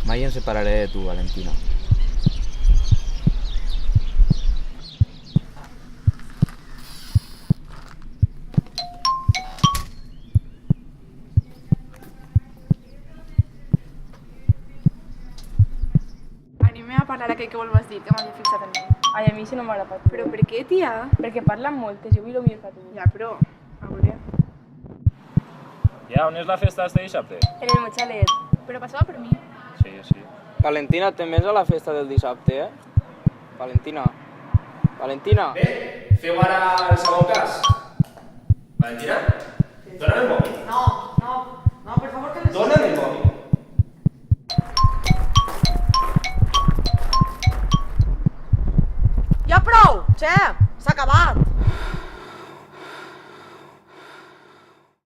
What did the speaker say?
Mai em separaré de tu, Valentina. Anem a parlar aquell que vols dir, que m'havia fixat en ell. Ai, a mi això no m'agrada pas. Però per què, tia? Perquè parlen moltes, jo vull el millor que tu. Ja, però... A veure... Ja, on és la festa d'este dissabte? En el meu xalet. Però passava per mi. Sí, sí. Valentina, te'n vens a la festa del dissabte, Valentina. Valentina. Bé, feu ara el segon cas. Valentina, dóna'm el